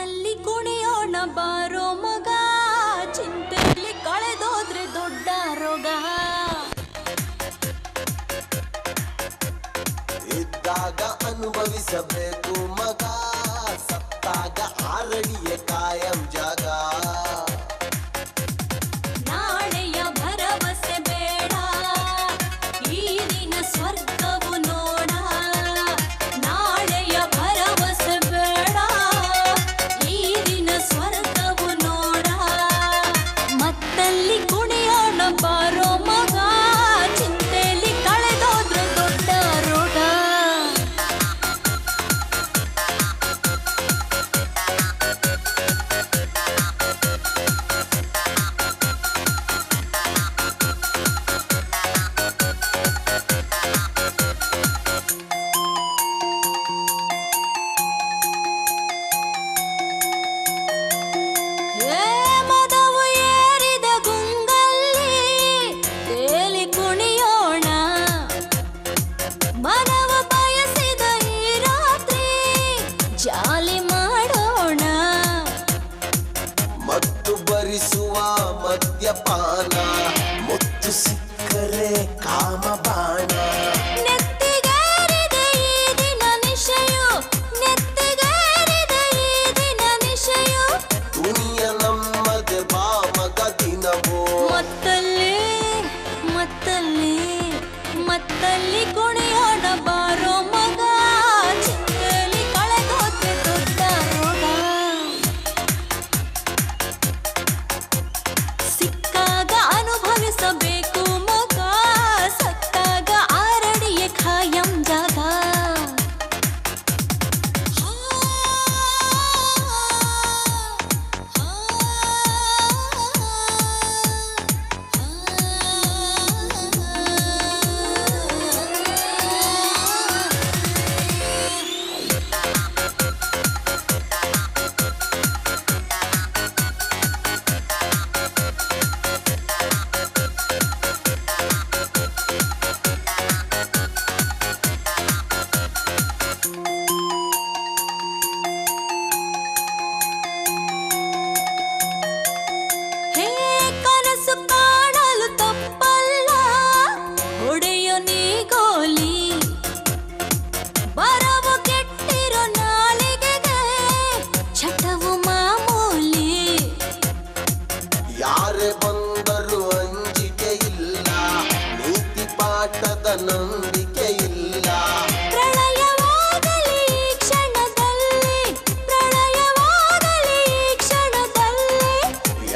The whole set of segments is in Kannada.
ಮತ್ತಲ್ಲಿ ಕುಣಿಯೋಣ ಬಾರೋ ಮಗ, ಚಿಂತೆಯಲ್ಲಿ ಕಳೆದೋದ್ರೆ ದೊಡ್ಡ ರೋಗ. ಇದ್ದಾಗ ಅನುಭವಿಸಬೇಕು ಮಗ, ಸತ್ತಾಗ ಆರಡಿಯ ಕಾಯಂ ಜಾಗ. ನಾಳೆಯ ಭರವಸೆ ಬೇಡ, ಈ ದಿನ ಸ್ವರ್ಗವು ನೋಡ. ನಾಳೆಯ ಭರವಸೆ ಬೇಡ, ಈ ದಿನ ಸ್ವರ್ಗವು ನೋಡ. ಮತ್ತಲ್ಲಿ ಕುಣಿಯೋಣ ಬಾರೋ ಮಗ, ಚಿಂತೆಯಲ್ಲಿ ಕಳೆದೋದ್ರೆ ದೊಡ್ಡ ರೋಗ. ಮದವು ಏರಿದ ಗುಂಗಲ್ಲಿ ತೇಲಿ ಕುಣಿಯೋಣ, ಮನವ ಬಯಸಿದ ಈ ರಾತ್ರಿ ಜಾಲಿ ಮಾಡೋಣ. ಮತ್ತು ಭರಿಸುವ ಮದ್ಯಪಾನ, ಮುತ್ತು ಸಿಕ್ಕರೆ ಕಾಮಬಾಣ. ನೆತ್ತಿಗೇರಿದ ಈ ದಿನ ನಿಶೆಯು, ನೆತ್ತಿಗೇರಿದ ಈ ದಿನ ನಿಶೆಯು. ದುನಿಯ ನಮ್ಮದೆ ಬಾ ಮಗ ದಿನವೋ. ಮತ್ತಲ್ಲಿ ಮತ್ತಲ್ಲಿ ಮತ್ತಲ್ಲಿ ಕುಣಿಯೋಣ ಬಾರೋ ಮಗ, ಚಿಂತೆಯಲ್ಲಿ ಕಳೆದೋದ್ರೆ ದೊಡ್ಡ ರೋಗ. ಸಿಕ್ಕಾಗ ಅನುಭವಿಸಬೇಕು ಮಗ, ಸತ್ತಾಗ ಆರಡಿಯ ಖಾಯಂ ಜಾಗ. ಹೇ ಕನಸು ಕಾಣಲು ತಪ್ಪಲ್ಲ, ಹೊಡೆಯೋ ನೀ ಗೋಲಿ. ಬರವು ಕೆಟ್ಟಿರೋ ನಾಲಿಗೆಗೆ ಚಟವು ಮಾಮೂಲಿ. ಯಾರೇ ಬಂದರೂ ಅಂಜಿಕೆ ಇಲ್ಲ, ನೀತಿ ಪಾಠದ ನಂಬಿಕೆ ಇಲ್ಲ. ಪ್ರಳಯವಾಗಲಿ ಈ ಕ್ಷಣದಲ್ಲಿ, ಪ್ರಳಯವಾಗಲಿ ಈ ಕ್ಷಣದಲ್ಲಿ.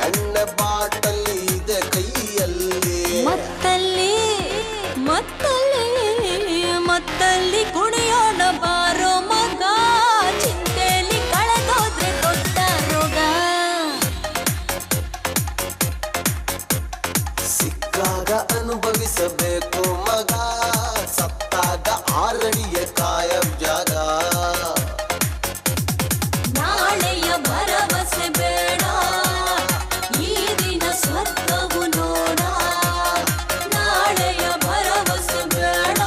ಎಣ್ಣೆ ಬಾಟಲಿ ಇದೆ ಕೈಯಲ್ಲಿ. ಮತ್ತಲ್ಲಿ ಮತ್ತಲ್ಲಿ ಮತ್ತಲ್ಲಿ ಕುಣಿಯೋಣ ಬಾರೋ ಮಗ, ಚಿಂತೆಯಲ್ಲಿ ಕಳೆದೋದ್ರೆ ದೊಡ್ಡ ರೋಗ. ಸಿಕ್ಕಾಗ ಅನುಭವಿಸಬೇಕು ಮಗ, ಸತ್ತಾಗ ಆರಡಿಯ ಕಾಯಂ ಜಾಗ. ನಾಳೆಯ ಭರವಸೆ ಬೇಡ, ಈ ದಿನ ಸ್ವರ್ಗವು ನೋಡ. ನಾಳೆಯ ಭರವಸೆ ಬೇಡ,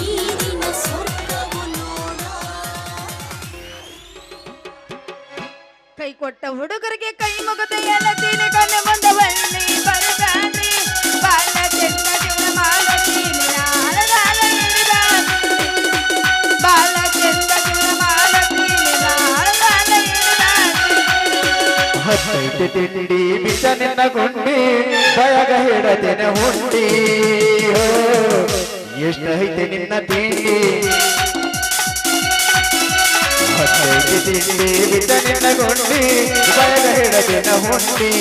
ಈ ದಿನ ಸ್ವರ್ಗವು ನೋಡ. ಕೈ ಕೊಟ್ಟ ಹುಡುಗರಿಗೆ ಕೈ ಮುಗದ ಎಳತೀನಿ, ಕಣ್ಣು ಮುಂದವಲ್ಲಿ ಬರದಾನ್ರಿ. ಬಾಲ ಚೆನ್ನ ಜೀವನ ಮಾಡತೀನಿ, ನಾಳದಾಳ ಹಿಡಿದಾನ್ರಿ. ಬಾಲ ಚೆನ್ನ ಜೀವನ ಮಾಡತೀನಿ, ನಾಳದಾಳ ಹಿಡಿದಾನ್ರಿ. ಹತ್ತೈತೆ ತಿಂಡಿ ಬಿಟ್ಟ ನಿನ್ನ ಗುಂಡಿ, ಬಯಗ ಹಿಡದಿನ ಹುಂಡಿ. ಎಷ್ಟೈತೆ ನಿನ್ನ ತಿಂಡಿ, ಹತ್ತೈತೆ ತಿಂಡಿ ಬಿಟ್ಟ ನಿನ್ನ ಗುಂಡಿ, ಬಯಗ ಹಿಡದಿನ ಹುಂಡಿ.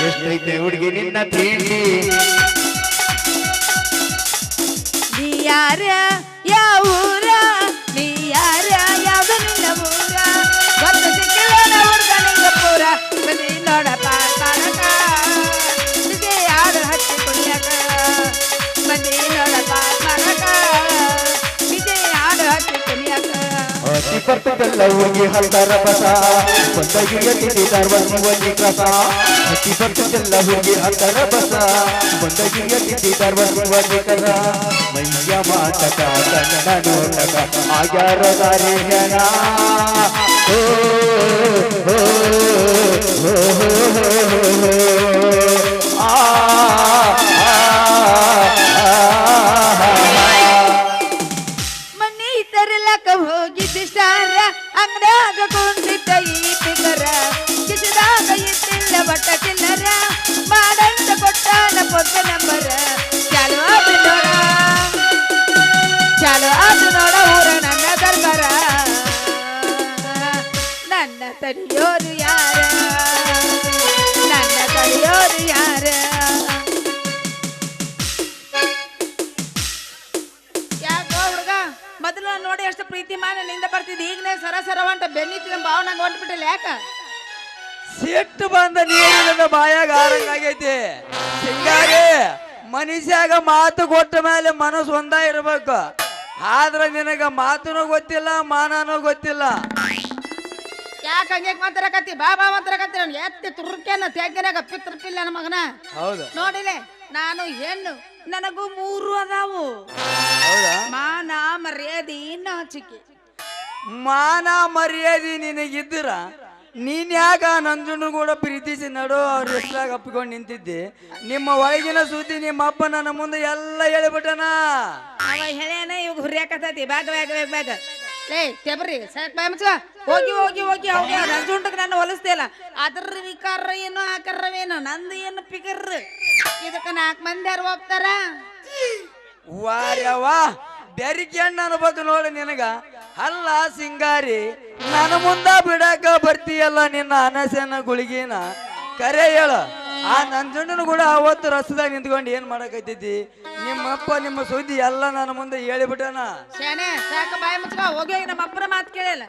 ಎಷ್ಟೈತೆ ಹುಡುಗಿ ನಿನ್ನ ತಿಂಡಿ. ನೀ ಯಾರ ಯಾವ ಊರ, ನೀ ಯಾರ ಯಾವ್ದು ನಿನ್ನ ಊರ. ಗೊತ್ತ ಸಿಕ್ಕಿಲ್ಲ ಹುಡುಗ ನಿಂಗ ಪೂರ. ಬನ್ನಿ ನೋಡಪ್ಪ ಮಾಡಕ, ನಿಜೆ ಯಾರು ಹಚ್ಚಿ ಕುಣಿಯಕ. ಬನ್ನಿ ನೋಡಪ್ಪ ಮಾಡಕ, ನಿಜೆ ಯಾರು ಹಚ್ಚಿ ಕುಣಿಯಕ. ಅತಿ ಬರ್ತದಲ್ಲ ಹೋಗಿ ಹಲ್ದಾರ ಬಸ, ಬಂದಗಿಯ ತಿಂದಿದಾರ ಒಂದು ಕಸ. ಹಟ್ಟಿ ಬರ್ತದೆಲ್ಲ ಹೋಗಿ ಅಂತರ ಬಸ ಬಂದಗಿಯ ತಿದ್ದಿದಾರ ಕರ ಮೈಯ ಮಾಟಕ ಕಣ್ಣ ನೋಟಕ ಆಗ್ಯಾರ ದಾರಿ ಜನ ಓ ಓ ಓ ಆ ಮನೆ ತರಲಕ ಹೋಗಿದ್ದಿಷ್ಟಾರ ಅಂಗಡ್ಯಾಗ ಕುಂದಿದ್ದ ಈ ಪಿಗರ ಕಿಸದಾಗ ಇತ್ತಿಲ್ಲ ಬಟ್ಟ ಚಿಲ್ಲರ ಮಾಡಂತ ಕೊಟ್ಟಾನ ಪೊತ್ತ ನಂಬರ ಚಾಲು ಅದು ನೋಡ ಊರ ನನ್ನ ದರ್ಬಾರ ನನ್ನ ತಡಿಯೋರು ಯಾರ ನನ್ನ ತಡಿಯೋರು ಯಾರ ಯಾಕೋ ಹುಡುಗ ಮೊದಲು ನೋಡಿ ಎಷ್ಟು ಪ್ರೀತಿ ಮಾಡಿ ನಿಂದ ಬರ್ತಿದ್ದಿ ಈಗನೇ ಸರಸರವಂಟ ಬೆನ್ನಿತ್ತಿನ ಭಾವನಂಗ ಹೊಂಟ್ಬಿಟ್ಟಿಲ್ಲ ಯಾಕ ಸಿಟ್ಟು ಬಂದ ನೀರಿಲ್ಲದ ಬಾಯಾಗ ಆರಂಗಾಗೈತಿ ಹಿಂಗಾಗಿ ಮನುಷ್ಯಾಗ ಮಾತು ಕೊಟ್ಟ ಮೇಲೆ ಮನಸ್ಸು ಒಂದ ಇರ್ಬೇಕು ಆದ್ರ ನಿನಗ ಮಾತುನೂ ಗೊತ್ತಿಲ್ಲ ಮಾನನೂ ಗೊತ್ತಿಲ್ಲ ಯಾಕ ಹಂಗೆ ಮಾತಾಡಕತ್ತಿ ಬಾ ಮಾತಾಡಕತ್ತಿ ನಾನು ಎತ್ತಿ ತುರ್ಕೇನ ತೆಗ್ಗನಾಗ ಪಿತ್ರಪಿಲ್ಲ ನನ್ನ ಮಗನ ಹೌದು ನೋಡಿಲೆ ನಾನು ಹೆಣ್ಣು ನನಗೂ 3 ಅದಾವು ಹೌದಾ ಮಾನ ಮರ್ಯಾದೆ ನಾಚಿಕೆ ಮಾನ ಮರ್ಯಾದೆ ನಿನಗಿದ್ದೀರ ನೀನ್ ಯಾಕ ನಂಜುಂಡು ಕೂಡ ಪ್ರೀತಿಸಿ ನಡು ಅವ್ರ ಹೆಸ್ರಾಗ ಅಪ್ಪಿಕೊಂಡು ನಿಂತಿದ್ದಿ ನಿಮ್ಮ ಒಳಗಿನ ಸುದ್ದಿ ನಿಮ್ಮ ಅಪ್ಪ ನನ್ನ ಮುಂದೆ ಎಲ್ಲ ಹೇಳಿಬಿಟ್ಟನ ಅವ ಹೇಳ್ಯಾನ ಇವಾಗ ಹುರಿಯಾಕತ್ತೈತಿ ಬ್ಯಾಗ ಲೇ ತೆಬ್ರಿ ಸಾಕ್ ಬಾಯ್ ಮುಚ್ಚ ಹೋಗಿ ಹೋಗಿ ನಂಜುಂಡಕ್ಕೆ ನಾನು ಹೊಲಿಸ್ತಿಲ್ಲ ಅದ್ರ ವಿಕಾರ ಏನು ಆಕರವೇನು ನಂದು ಏನು ಪಿಕರ್ ಇದಕ್ಕೆ 4 ಮಂದಿ ಯಾರು ಹೋಗ್ತಾರ ವಾರ್ಯವ್ವ ಬೆರಿಕೆ ಹಣ್ಣು ಅನ್ಬೇಕು ನೋಡು ನಿನಗ ಅಲ್ಲ ಸಿಂಗಾರಿ ನನ್ನ ಮುಂದ ಬಿಡಾಕ ಬರ್ತೀಯಲ್ಲ ನಿನ್ನ ಅನಸನ ಗುಳಿಗಿನ ಕರೆ ಹೇಳು ಆ ನಂಜುಂಡನು ಕೂಡ ಅವತ್ತು ರಸದಾಗ ನಿಂತ್ಕೊಂಡು ಏನ್ ಮಾಡಕತ್ತಿದ್ದಿ ನಿಮ್ಮಪ್ಪ ನಿಮ್ಮ ಸುದ್ದಿ ಎಲ್ಲ ನನ್ನ ಮುಂದೆ ಹೇಳಿಬಿಟ್ಟನ ಶಾನೆ ಸಾಕ ಬಾಯ್ ಮುಚ್ಚ ಹೋಗಿ ನಮ್ಮ ಅಪ್ಪನ ಮಾತು ಕೇಳಿಲ್ಲ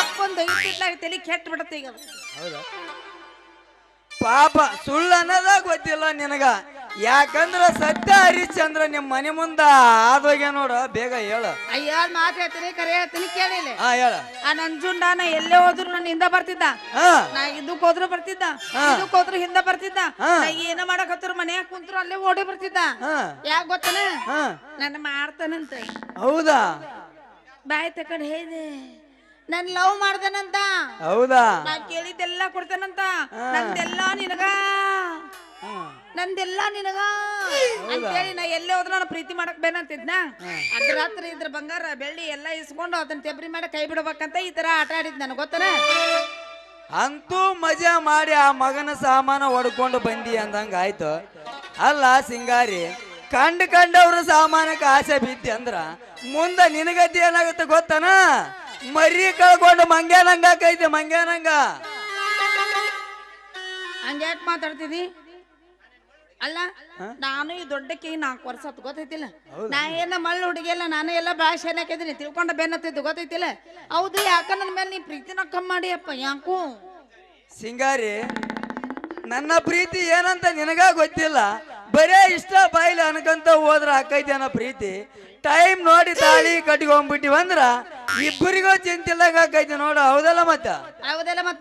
ಅಪ್ಪಂದು ಇಟ್ಟಿಟ್ಲಾಗ ತಲೆ ಕೆಟ್ಟು ಬಿಡುತ್ತೆ ಈಗ ಹೌದಾ ಪಾಪ ಸುಳ್ಳು ಅನ್ನೋದ ಗೊತ್ತಿಲ್ಲ ನಿನಗ ಯಾಕಂದ್ರ ಸತ್ಯ ಹರಿಶ್ಚಂದ್ರ ನಿಮ್ಮ ಮನೆ ಮುಂದ ಆದೋಗ್ಯ ನೋಡ ಬೇಗ ಹೇಳ ಅಯ್ಯ ಮಾತು ಹೇಳ್ತೀನಿ ಕರೆ ಹೇಳ್ತೀನಿ ಕೇಳಿಲ್ಲ ಹೇಳ ಆ ನಂಜುಂಡನ ಎಲ್ಲೇ ಹೋದ್ರು ನನ್ನ ಹಿಂದ ಬರ್ತಿದ್ದ ನಾ ಇದಕ್ ಹೋದ್ರು ಬರ್ತಿದ್ದ ಇದಕ್ ಹೋದ್ರು ಹಿಂದ ಬರ್ತಿದ್ದ ನಾ ಏನ ಮಾಡಕತ್ತರು ಮನ್ಯಾಗ ಕುಂತ್ರು ಅಲ್ಲೇ ಓಡಿ ಬರ್ತಿದ್ದ ಯಾಕ ಗೊತ್ತನ ನನ್ನ ಮಾಡ್ತಾನಂತ ಹೌದಾ ಬಾಯ್ ತಕೊಂಡ್ ಹೇಳಿದೆ ನನ್ ಲವ್ ಮಾಡ್ದನಂತ ಹೌದಾ ನಾ ಕೇಳಿದ್ದೆಲ್ಲ ಕೊಡ್ತಾನಂತ ನಂದೆಲ್ಲ ನಿನಗ ಅಂತೇಳಿ ನಾ ಎಲ್ಲೇ ಹೋದ್ರು ನಾನು ಪ್ರೀತಿ ಮಾಡಕ್ ಬೇನಂತಿದ್ನ ಅದ್ರ ರಾತ್ರಿ ಇದ್ರ ಬಂಗಾರ ಬೆಳ್ಳಿ ಎಲ್ಲ ಇಸ್ಕೊಂಡು ಅದನ್ನ ತೆಬ್ರಿ ಮಾಡಿ ಕೈ ಬಿಡ್ಬೇಕಂತ ಈ ತರ ಆಟ ಆಡಿದ್ ನನಗೆ ಗೊತ್ತನ ಅಂತೂ ಮಜಾ ಮಾಡಿ ಆ ಮಗನ ಸಾಮಾನ ಹೊಡ್ಕೊಂಡು ಬಂದಿ ಅಂದಂಗ ಆಯ್ತು ಅಲ್ಲ ಸಿಂಗಾರಿ ಕಂಡವ್ರ ಸಾಮಾನಕ್ಕೆ ಆಸೆ ಬಿದ್ದಿ ಅಂದ್ರ ಮುಂದ ನಿನಗತಿ ಏನಾಗುತ್ತೆ ಗೊತ್ತನ ಮರಿ ಕಳ್ಕೊಂಡು ಮಂಗ್ಯಾನಂಗ ಆಕೈತಿ ಮಂಗ್ಯಾನಂಗ ಹಂಗ್ಯಾಕ್ ಮಾತಾಡ್ತಿದಿ ಅಲ್ಲ ನಾನು ಈ ದೊಡ್ಡಕ್ಕೆ 4 ವರ್ಷ ಆತು ಗೊತ್ತೈತಿಲ್ಲ ನಾ ಏನ ಮಳ್ಳ ಹುಡುಗಿಯಲ್ಲ ನಾನು ಎಲ್ಲ ಭಾಷೆ ಹಾಕಿದ್ದೀನಿ ತಿಳ್ಕೊಂಡ ಬೆನ್ನತ್ತಿದ್ದು ಗೊತ್ತೈತಿಲ್ಲ ಹೌದು ಯಾಕ ನನ್ನ ಮೇಲೆ ನೀ ಪ್ರೀತಿನ ಕಮ್ಮಿ ಮಾಡಿ ಅಪ್ಪ ಯಾಕೋ ಸಿಂಗಾರಿ ನನ್ನ ಪ್ರೀತಿ ಏನಂತ ನಿನಗ ಗೊತ್ತಿಲ್ಲ ಬರೇ ಇಷ್ಟ ಬಾಯಿಲಿ ಅನ್ಕಂತ ಹೋದ್ರ ಆಕೈತಿ ಅನ್ನೋ ಪ್ರೀತಿ ಟೈಮ್ ನೋಡಿ ತಾಳಿ ಕಟ್ಕೊಂಡ್ಬಿಟ್ಟಿವಂದ್ರ ಇಬ್ಬರಿಗೂ ಚಿಂತಿಲ್ದಾಗ ಆಕೈತಿ ನೋಡು ಹೌದಲ್ಲ ಮತ್ತ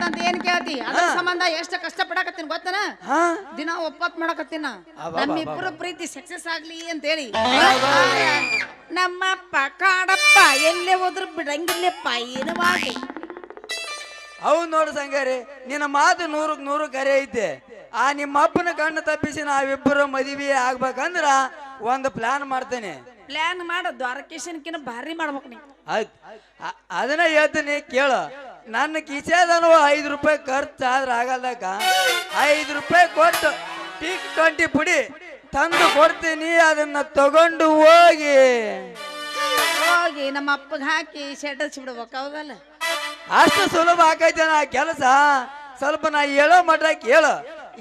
ಅಂತ ಏನ್ ಕೇಳ್ತಿ ಅದ್ರ ಸಂಬಂಧ ಎಷ್ಟು ಕಷ್ಟ ಪಡಕತ್ತೀನಿ ಗೊತ್ತನ ದಿನ ಒಪ್ಪತ್ ಮಾಡಕತ್ತೀನ ನಮ್ಮಿಬ್ಬರು ಪ್ರೀತಿ ಸಕ್ಸಸ್ ಆಗ್ಲಿ ಅಂತ ಹೇಳಿ ನಮ್ಮಪ್ಪ ಕಾಡಪ್ಪ ಎಲ್ಲೇ ಹೋದ್ರು ಬಿಡಂಗಿಲ್ಲಪ್ಪ ಏನು ಮಾಡಿ ಹೌದು ನೋಡು ಸಂಗಾರಿ ನಿನ್ನ ಮಾತು 100ಕ್ಕೆ 100 ಕರೆ ಐತೆ ಆ ನಿಮ್ಮ ಅಪ್ಪನ ಕಣ್ಣು ತಪ್ಪಿಸಿ ನಾವಿಬ್ಬರು ಮದುವೆ ಆಗ್ಬೇಕಂದ್ರ ಒಂದು ಪ್ಲಾನ್ ಮಾಡ್ತೇನೆ ಪ್ಲಾನ್ ಮಾಡ ದ್ವಾರಕೇಶನ್ಕಿನ ಭಾರಿ ಮಾಡ್ಬೇಕು ನೀ ಆಯ್ತು ಅದನ್ನ ಹೇಳ್ತೀನಿ ಕೇಳು ನನ್ನ ಕಿಸೆದನು 5 ರೂಪಾಯಿ ಖರ್ಚಾದ್ರ ಆಗಲ್ದಕ್ಕ 5 ರೂಪಾಯಿ ಕೊಟ್ಟು T20 ಪುಡಿ ತಂದು ಕೊಡ್ತೀನಿ ಅದನ್ನ ತಗೊಂಡು ಹೋಗಿ ನಮ್ಮ ಅಪ್ಪಗೆ ಹಾಕಿ ಶೆಡ್ ಹಚ್ಚಿಬಿಡ್ಬೇಕು ಹೌದಲ್ಲ ಅಷ್ಟು ಸುಲಭ ಆಕೈತೆ ನಾ ಕೆಲಸ ಸ್ವಲ್ಪ ನಾ ಹೇಳೋ ಮಟ್ಟ ಕೇಳು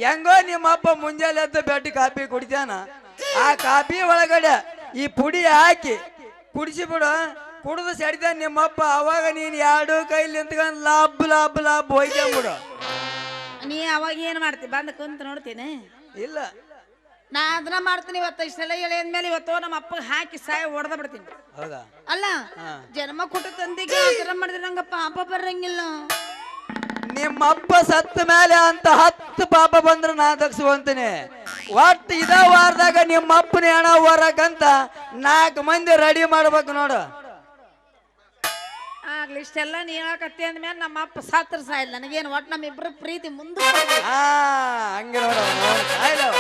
ಹೆಂಗೋ ನಿಮ್ಮ ಅಪ್ಪ ಮುಂಜಾನೆ ಎದ್ದು ಬೆಟ್ಟಿ ಕಾಫಿ ಕುಡಿತಾನ ಆ ಕಾಫಿ ಒಳಗಡೆ ಈ ಪುಡಿ ಹಾಕಿ ಕುಡಿಸಿ ಬಿಡು ಕುಡಿದು ಸೆಡಿದ ನಿಮ್ಮಪ್ಪ ಅವಾಗ ನೀನ್ 2 ಕೈಲಿ ನಿಂತ್ಕೊಂಡು ಲಾಭ ಹೋಯ್ಕೊಂಬಿಡು ನೀ ಅವಾಗ ಏನ್ ಮಾಡ್ತಿ ಬಂದ ಕುಂತ ನೋಡ್ತೀನಿ ಇಲ್ಲ ನಾ ಅದನ್ನ ಮಾಡ್ತೀನಿ ಇವತ್ತು ಇಷ್ಟೆಲ್ಲ ಹೇಳಿದ್ಮೇಲೆ ಇವತ್ತು ನಮ್ಮ ಅಪ್ಪಗೆ ಹಾಕಿ ಸಾಯ ಹೊಡೆದ ಬಿಡ್ತೀನಿ ಹೌದಾ ಅಲ್ಲ ಜನ್ಮ ಕೊಟ್ಟ ತಂದೆಗೆ ಆ ಥರ ಮಾಡಿದ್ರೆ ನಂಗೆ ಪಾಪ ಬರಂಗಿಲ್ಲ ನಿಮ್ಮಪ್ಪ ಸತ್ತ ಮೇಲೆ ಅಂತ 10 ಪಾಪ ಬಂದ್ರೆ ನಾ ದಕ್ಷವಂತೀನಿ. ಒಟ್ಟು ಇದ ವಾರದಾಗ ನಿಮ್ಮಪ್ಪನ ಹೆಣ ಹೊರಕಂತ 4 ಮಂದಿ ರೆಡಿ ಮಾಡ್ಬೇಕು ನೋಡು. ಆಗ್ಲಿ ಇಷ್ಟೆಲ್ಲ ನೀ ಹೇಳಕತ್ತಿ ಅಂದ್ಮೇಲೆ ನಮ್ಮ ಅಪ್ಪ ಸಾತ್ರ ಸಾಯಿಲ್ಲ ನನಗೇನು ಒಟ್ಟು ನಮ್ಮಿಬ್ರು ಪ್ರೀತಿ ಮುಂದೆ ಹಾ ಹಂಗೆ ನೋಡು ಸಾಯ್ಲವ.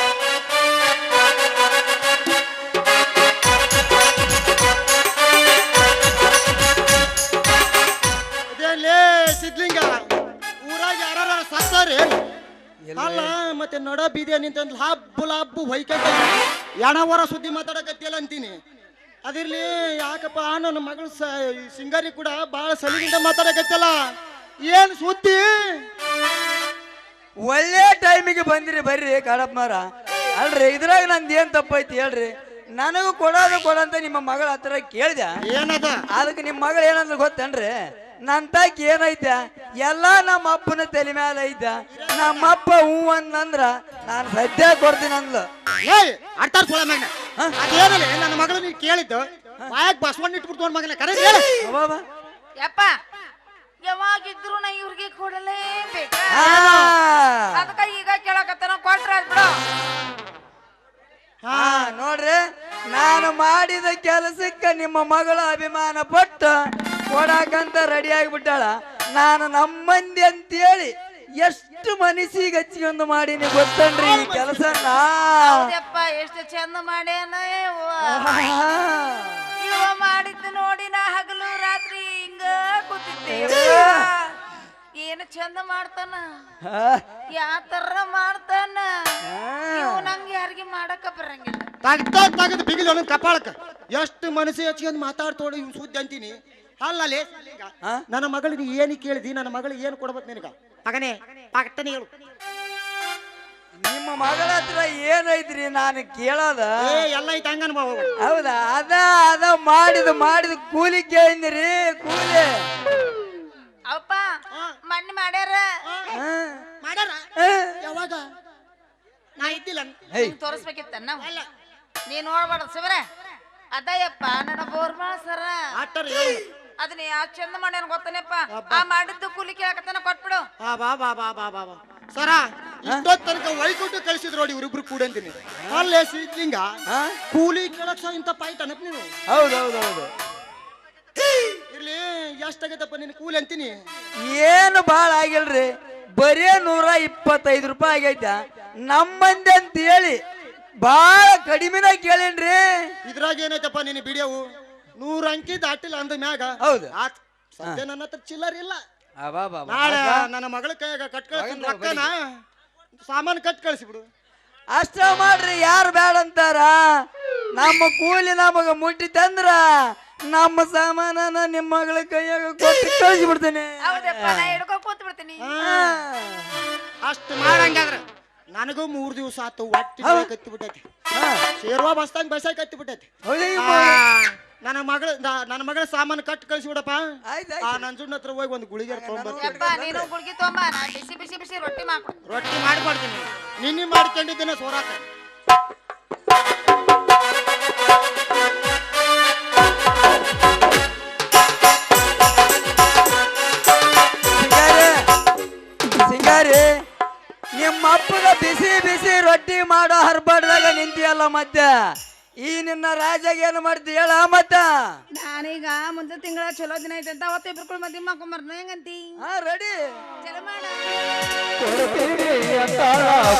ಇದೇನ್ಲೇ ಸಿದ್ಲಿಂಗ ಊರಾಗ ಯಾರ ಸತ್ತಾರಿ ಅಲ್ಲ ಮತ್ತೆ ನಡ ಬೀದಿ ನಿಂತಂದ್ ಹಬ್ಬು ಹೊಯ್ಕಂತ ಎಣವರ ಸುದ್ದಿ ಮಾತಾಡಕತ್ತಿಯಲ್ಲ ಅಂತೀನಿ. ಅದಿರ್ಲಿ ಯಾಕಪ್ಪ ನನ್ನ ಮಗಳು ಸಿಂಗಾರಿ ಕೂಡ ಬಾಳ ಸಲಿಗಿಂದ ಮಾತಾಡಕತ್ತಲ್ಲ ಏನ್ ಸುದ್ದಿ? ಒಳ್ಳೆ ಟೈಮಿಗೆ ಬಂದಿರಿ ಬರ್ರಿ ಕಾಡಪ್ಪನವ್ರ. ಅಲ್ರಿ ಇದ್ರಾಗ ನಂದು ಏನ್ ತಪ್ಪೈತಿ ಹೇಳ್ರಿ. ನನಗೂ ಕೊಡಂತ ನಿಮ್ಮ ಮಗಳ ಹತ್ರ ಕೇಳ್ದ. ಏನದ ಅದಕ್ಕೆ ನಿಮ್ಮ ಮಗಳು ಏನಂದ್ರೆ ಗೊತ್ತೇನ್ರಿ? ನನ್ ತಾಕಿ ಏನೈತ ಎಲ್ಲಾ ನಮ್ಮ ಅಪ್ಪನ ತಲೆ ಮ್ಯಾಲ ಐತ. ನಮ್ಮಪ್ಪ ಹೂ ಅಂದ್ರ ನಾನು ಸದ್ಯ ಕೊಡ್ತೀನಿ ಅಂದ್ಲು. ಏಯ್ ಅರ್ತಾರ ಸೋಳ ಮಗನ ಅದೇನಲ್ಲ ನನ್ನ ಮಗಳು ನೀನು ಕೇಳಿದ್ದು ಬಾಯಾಗ ಬಸವಣ್ಣ ಇಟ್ಬಿಟ್ಟು ಮಗನ ಕರೆ ಹೇಳ. ಯಪ್ಪ ಯಾವಾಗಿದ್ರು ನಾ ಇವ್ರಿಗೆ ಕೊಡಲೇಬೇಕು. ಅದಕ್ಕ ಈಗ ಕೇಳಕತ್ತಾನ ಕೊಟ್ರ ಬಿಡು. ಹಾ ನೋಡ್ರಿ, ನಾನು ಮಾಡಿದ ಕೆಲಸಕ್ಕೆ ನಿಮ್ಮ ಮಗಳ ಅಭಿಮಾನ ಪಟ್ಟು ಕೊಡಾಕಂತ ರೆಡಿ ಆಗಿಬಿಟ್ಟಾಳ. ನಾನು ನಮ್ಮಂದಿ ಅಂತೇಳಿ ಎಷ್ಟು ಮನಸ್ಸಿಗೆ ಹಚ್ಕೊಂಡು ಮಾಡೀನಿ ಗೊತ್ತನ್ರಿ ಈ ಕೆಲಸನ. ಯಪ್ಪ ಎಷ್ಟು ಚಂದ ಮಾಡ್ಯಾನ ಇವ ಮಾಡಿದ್ದು ನೋಡಿ ನಾ ಹಗಲು ರಾತ್ರಿ ಹಿಂಗ ಕೂತಿದ್ದೆ. ಏನು ಚಂದ ಮಾಡ್ತಾನ, ಯಾವ ತರ ಮಾಡ್ತಾನ. ಇವ್ ನಂಗೆ ಯಾರಿಗೆ ಮಾಡಕ ಬರಂಗಿಲ್ಲ. ತಗದ್ ಬಿಗಿಲ್ ಅವನ ಕಪಾಳಕ್ಕ ಎಷ್ಟು ಮನಸ್ಸು ಹಚ್ಕೊಂಡು ಮಾತಾಡ್ತೋಡಿ ಇವ್ ಸುದ್ದಿ ಅಂತೀನಿ. ಅಲ್ಲೇ ನನ್ನ ಮಗಳಿಗೆ ಏನು ಕೇಳಿದಿ? ನನ್ನ ಮಗಳಿಗೆ ಏನು ಕೊಡ್ಬೇಕು ನಿನಗ ಮಗನೇ? ಪಕ್ಕನೆ ಹೇಳು. ನಿಮ್ಮ ಮಗಳ ಹತ್ರ ಏನೈತ್ರಿ ನಾನು ಕೇಳೋದ? ಎಲ್ಲ ಐತ ಹಂಗನ್ ಹೌದಾ? ಅದ ಮಾಡಿದ ಕೂಲಿ ಕೇಳಿದ್ರಿ. ಕೂಲಿ ಅವಪ್ಪ ಮಣ್ಣು ಮಾಡ್ಯಾರ. ಯಾವಾಗ ನಾ ಇದ್ದಿಲ್ಲ ತೋರಿಸ್ಬೇಕಿತ್ತ ನಾವು. ನೀ ನೋಡ್ಬಾರ್ದು ಶಿವರೇ. ಅದಯ್ಯಪ್ಪ ನನ್ನ ಬೋರ್ಮಾ ಸರ ಅದನ್ನ ಯಾವ ಚಂದ ಮಾಡ್ಯಾನ ಗೊತ್ತನೇಪ್ಪ. ಆ ಮಾಡಿದ್ದು ಕೂಲಿ ಕೇಳಕತ್ತಾನ ಕೊಟ್ಬಿಡು. ಸರ ಇಷ್ಟೊತ್ತ ತನಕ ವೈಕುಂಠ ಕಳಿಸಿದ್ರು ನೋಡಿ ಇವ್ರಿಬ್ರು ಕೂಡ ಅಂತೀನಿ. ಅಲ್ಲೇ ಸಿದ್ಲಿಂಗ ಕೂಲಿ ಕೇಳಕ್ ಇಂತ ಪಾಯಿಂಟ್ ಅನ್ನಪ್ ನೀನು. ಹೌದೌದೌದು. ಇರ್ಲಿ ಎಷ್ಟಾಗೈತಪ್ಪ ನಿನ್ ಕೂಲಿ ಅಂತೀನಿ? ಏನು ಬಾಳ ಆಗಿಲ್ರಿ, ಬರೀ 125 ರೂಪಾಯಿ ಆಗೈತ. ನಮ್ಮಂದಿ ಅಂತ ಹೇಳಿ ಬಾಳ ಕಡಿಮೆನ ಕೇಳೇನ್ರಿ. ಇದ್ರಾಗ ಏನೈತಪ್ಪ ನಿನ್ ಬಿಡಿಯವು 100 ಅಂಕಿ ದಾಟಿಲ್ಲ ಅಂದ ಮ್ಯಾಗ. ಹೌದು ಸದ್ಯ ನನ್ನ ಹತ್ರ ಚಿಲ್ಲರ್ ಇಲ್ಲ. ನಾಳೆ ನನ್ನ ಮಗಳ ಕೈಯಾಗ ಕಟ್ ಕಳ್ಸಿನ ರೊಕ್ಕನ ಸಾಮಾನು ಕಟ್ ಕಳಿಸಿಬಿಡು. ಅಷ್ಟ ಮಾಡ್ರಿ, ಯಾರು ಬೇಡ ಅಂತಾರ? ನಮ್ಮ ಕೂಲಿ ನಮಗ ಮುಟ್ಟಿತಂದ್ರ ನಮ್ಮ ಸಾಮಾನ ನಿಮ್ಮ ಮಗಳ ಕೈಯಾಗ ಕೊಟ್ಟು ಕಳಿಸಿ ಬಿಡ್ತೇನೆ. ಅಷ್ಟು ಮಾಡಂಗಾದ್ರ ನನಗೂ 3 ದಿವಸ ಆತು. ಒಟ್ಟಿ ಕತ್ತಿ ಬಿಟ್ಟೈತಿ. ಶೇರ್ವಾ ಬಸ್ತಾಗ ಬಸ ಕತ್ತಿ ಬಿಟ್ಟೈತಿ. ನನ್ನ ಮಗಳ ಸಾಮಾನು ಕಟ್ ಕಳಿಸಿ ಬಿಡಪ್ಪ. ನಂಜುಣ್ಣ ಹತ್ರ ಹೋಗಿ ಒಂದು ಗುಳಿಗೆ ರೊಟ್ಟಿ ಮಾಡ್ಕೊಡ್ತೀನಿ. ನಿನ್ನೆ ಮಾಡ್ಕೊಂಡಿದ್ದೇನೆ ಸೋರಾಕ. ಸಿಂಗಾರಿ ನಿಮ್ಮ ಅಪ್ಪಗ ಬಿಸಿ ರೊಟ್ಟಿ ಮಾಡೋ ಹರ್ಬಾಡ್ದಾಗ ನಿಂತಿಯಲ್ಲ ಮತ್ತೆ ಈ ನಿನ್ನ ರಾಜಾಗ ಏನು ಮಾಡ್ತಿ ಹೇಳ? ಮತ್ತ ನಾನೀಗ ಮುಂದೆ ತಿಂಗಳ ಚಲೋ ದಿನ ಐತೆ ಅಂತ ಅವತ್ತು ಇಬ್ರು ಮದ್ವೆ ಮಾಡ್ಕೊಂಬರ್ನ ಹೆಂಗಂತಿ? ರೆಡಿ ಚಲೋ ಮಾಡ.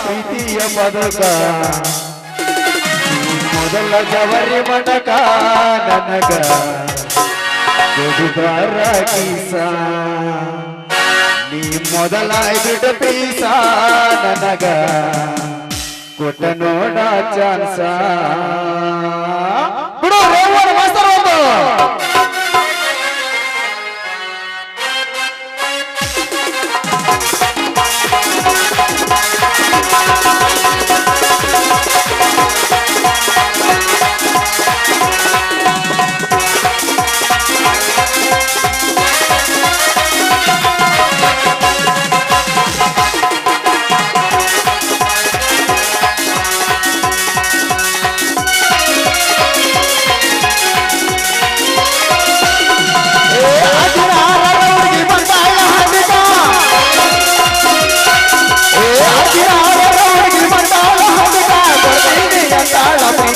ಪ್ರೀತಿಯ ಬದುಕ ಮೊದಲ ಜವರಿ ಮಟಕ ನನಗ ದುಡಿದಾರ ಕೀಸ ನೀ ಮೊದಲ ಬಿಡ ಪೀಸ ನನಗ ಕೊಟ್ಟ ನೋಡ ಚಾನ್ಸ ಬಿಡು ರೇವಣ ಮಾಸ್ತರ್ ಒಂದು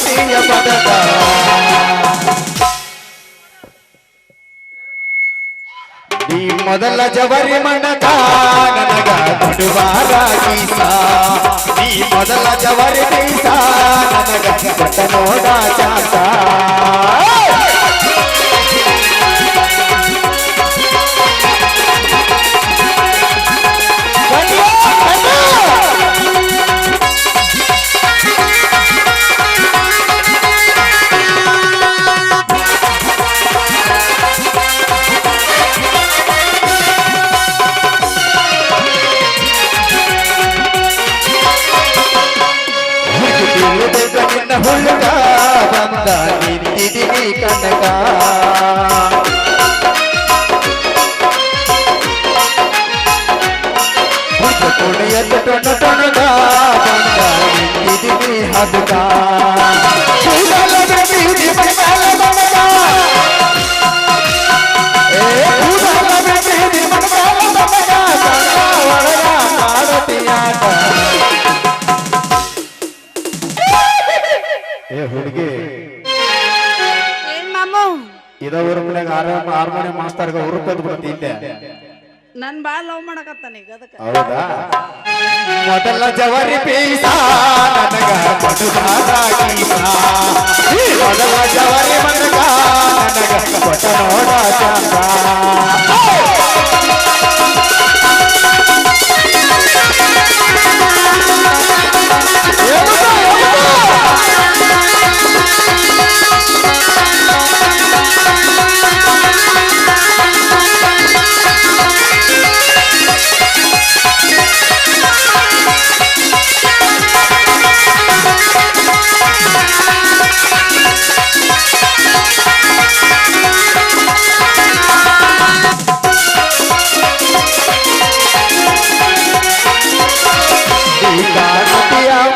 ಪ್ರೀತಿಯ ಪದಕ ನೀ ಮೊದಲ ಜವರಿ ಮಣಕ ನನಗ ಕೊಡುವಾರ ಕೀಸ ನೀ ಮೊದಲ ಜವರಿ ಕೀಸ ನನಗ ಕೊಟ್ಟ ನೋಡ ಚಾತ ನಿನ್ನ ಹುಡುಗ ಬಂದ ನಿಂತಿದ್ದೀನಿ ಕನಕ ಕುಣಿಯದ ಟೊಣಗ ಬಂದ ನಿಂತಿದ್ದೀನಿ ಹದುಗ ಏ ಹುಡುಗಿ ಏನ್ ಮಾಮು ಇದ ಊರ ಮನ್ಯಾಗ ಹಾರ್ಮೋನಿಯಂ ಮಾಸ್ತರ್ಗ ಉರುಪದ್ ಬಿಡ್ತಿದ್ದೆ ನನ್ ಬಾಳ್ ಲವ್ ಮಾಡಕತ್ತಾನ ಈಗ ಅದಕ್ಕ ಹೌದಾ ಮೊದಲ ಜವರಿ ಪೀಸ ನನಗ ಕೊಡುವಾರ ಕೀಸ ಈ ಮೊದಲ ಜವರಿ ಮನಗ ನನಗ ಕೊಟ್ಟ ನೋಡ ಚಂದ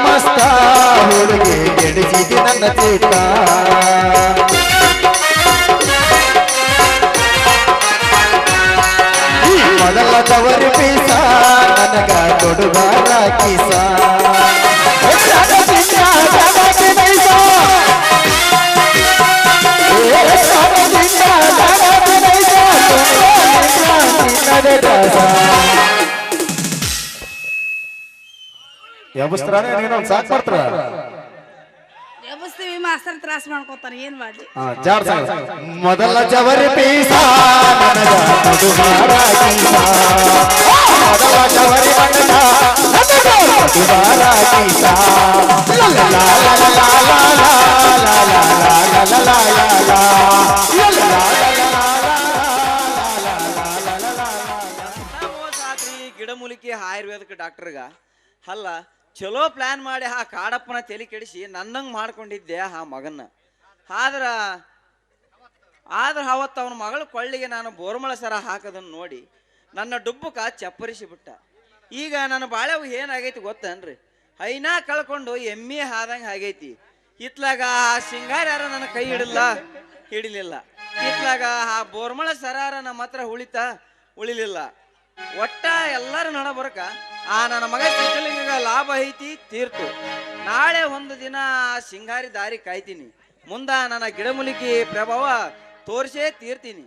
ಮಸ್ತ ಹುಡುಗಿ ಕೆಡಿಸಿದಿ ನನ್ನ ಚೇತ ಮೊದಲ ತವರಿ ಪೀಸ ನನಗ ಕೊಡುವಾರ ಕೀಸ ಎಬ್ಬಿಸ್ತಾರ ನೀನೊಂದು ಸಾಕ್ ಮಾಡ್ತಾರ ಎಬ್ಬಸ್ತೀವಿ ಮಾಸ್ತರ್ ತ್ರಾಸ ಮಾಡ್ಕೊತಾನ ಏನ್ ಮಾಡ್ಲಿ ಮೊದಲ ಜವರಿ ಪೀಸ ನನಗ ಕೊಡುವಾರ ಕೀಸ ಮೊದಲ ಜವರಿ ಮನಗ ನನಗ ಕೊಡುವಾರ ಕೀಸ ಗಿಡಮೂಲಿಕೆ ಆಯುರ್ವೇದಕ್ಕೆ ಡಾಕ್ಟರ್ಗ ಅಲ್ಲ ಚಲೋ ಪ್ಲಾನ್ ಮಾಡಿ ಆ ಕಾಡಪ್ಪನ ತಲೆ ಕೆಡಿಸಿ ನನ್ನಂಗೆ ಮಾಡ್ಕೊಂಡಿದ್ದೆ ಆ ಮಗನ್ನ ಆದ್ರ ಅವತ್ತು ಅವನ ಮಗಳ ಕೊಳ್ಳಿಗೆ ನಾನು ಬೋರ್ಮಳ ಸರ ಹಾಕೋದನ್ನು ನೋಡಿ ನನ್ನ ಡುಬ್ಬಕ ಚಪ್ಪರಿಸಿ ಬಿಟ್ಟ. ಈಗ ನನ್ನ ಬಾಳೆವು ಏನಾಗೈತಿ ಗೊತ್ತನ್ರಿ, ಐನಾ ಕಳ್ಕೊಂಡು ಎಮ್ಮೆ ಹಾದಂಗೆ ಆಗೈತಿ. ಇತ್ಲಾಗ ಆ ಸಿಂಗಾರ ಯಾರ ನನ್ನ ಕೈ ಹಿಡಿಲಿಲ್ಲ. ಇತ್ಲಾಗ ಆ ಬೋರ್ಮಳ ಸರಾರ ನಮ್ಮ ಹತ್ರ ಉಳಿಲಿಲ್ಲ. ಒಟ್ಟ ಎಲ್ಲರ ನಡ ಬರಕ ಆ ನನ್ನ ಮಗ ಸಿದ್ಧಲಿಂಗ ಲಾಭ ಐತಿ ತೀರ್ತು. ನಾಳೆ ಒಂದು ದಿನ ಸಿಂಗಾರಿ ದಾರಿ ಕಾಯ್ತೀನಿ. ಮುಂದ ನನ್ನ ಗಿಡಮೂಲಿಕೆ ಪ್ರಭಾವ ತೋರಿಸೇ ತೀರ್ತೀನಿ.